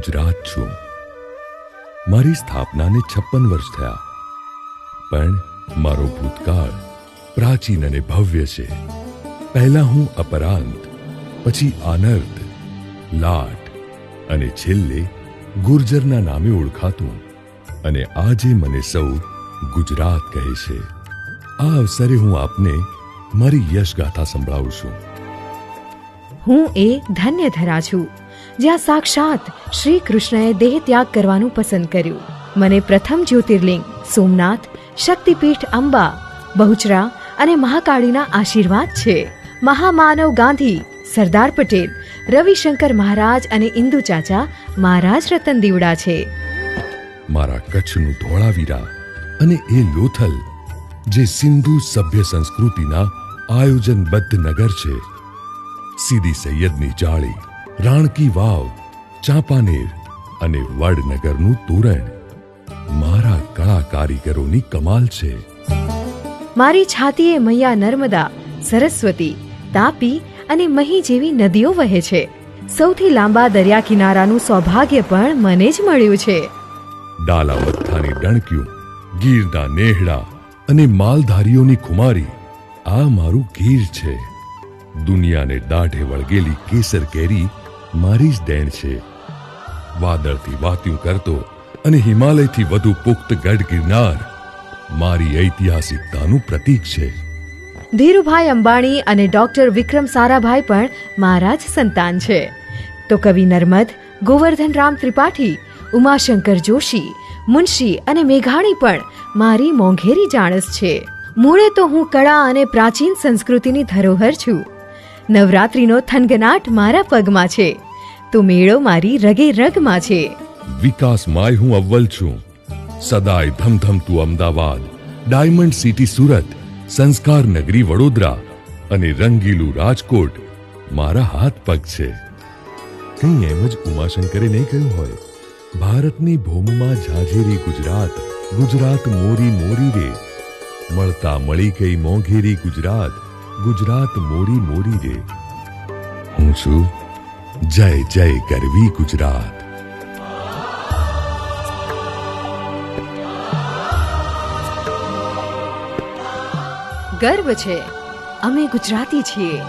ગુજરાત છું. મારી સ્થાપનાને 56 વર્ષ થયા, પણ મારો ભૂતકાળ પ્રાચીન અને ભવ્ય છે. પહેલા હું અપરાંત, પછી આનર્દ, લાટ અને છેલ્લે ગુર્જરના નામે ઓળખાતું, અને આજે મને સૌ ગુજરાત કહે છે. આ અવસરે હું આપને મારી યશગાથા સંભળાવું છું. હું એ ધન્યધરા છું જ્યાં સાક્ષાત શ્રી કૃષ્ણએ દેહ ત્યાગ કરવાનું પસંદ કર્યું. મને પ્રથમ જ્યોતિર્લિંગ સોમનાથ, શક્તિપીઠ અંબા, બહુચરા અને મહાકાળીના આશીર્વાદ છે. મહામાનવ ગાંધી, સરદાર પટેલ, રવિશંકર મહારાજ અને ઇન્દુ ચાચા મહારાજ રતન દીવડા છે. મારા કચ્છનું ધોળાવીરા અને એ લોથલ, જે સિંધુ સભ્ય સંસ્કૃતિના આયોજનબદ્ધ નગર છે. સીદી સૈયદની જાળી, રાણકી વાવ, ચાંપાનેર અને વડનગરનું તોરણ મારા કળા કારીગરોની કમાલ છે. મારી છાતીએ મૈયા નર્મદા, સરસ્વતી, તાપી અને મહી જેવી નદીઓ વહે છે. સૌથી લાંબા દરિયા કિનારાનું સૌભાગ્ય પણ મને જ મળ્યું છે. ડાલાવથ્થાની ડણક્યું, ગીરના નેહડા અને માલધારીઓની ખુમારી, આ મારું ગીર છે. દુનિયાને દાઢે વળગેલી કેસર કેરી મારી જ દેણ છે. વાદળથી વાત્યું કરતો અને હિમાલયથી વધુ પુખ્ત ગઢ ગિરનાર મારી ઐતિહાસિકતાનું પ્રતીક છે. ધીરુભાઈ અંબાણી અને ડોક્ટર વિક્રમ સારાભાઈ પણ મારા જ સંતાન છે. તો કવિ નર્મદ, ગોવર્ધન રામ ત્રિપાઠી, ઉમાશંકર જોશી, મુનશી અને મેઘાણી પણ મારી મોંઘેરી જાણસ છે. મૂળે તો હું કળા અને પ્રાચીન સંસ્કૃતિની ધરોહર છું. નવરાત્રીનો થનગનાટ મારા પગમાં છે, તો મેળો મારી રગે રગમાં છે. વિકાસમાંય હું અવ્વલ છું. સદાય ધમધમતું અમદાવાદ, ડાયમંડ સિટી સુરત, સંસ્કાર નગરી વડોદરા અને રંગીલું રાજકોટ મારા હાથ પગ છે. કંઈ એમ જ ઉમાશંકરે નહીં કહ્યું હોય, ભારતની ભૂમિમાં ઝાઝેરી ગુજરાત, ગુજરાત મોરી મોરી રે, મળતા મળી ગઈ મોંઘેરી ગુજરાત, ગુજરાત મોરી મોરી રે. હું છું જય જય ગરવી ગુજરાત. ગર્વ છે, અમે ગુજરાતી છીએ.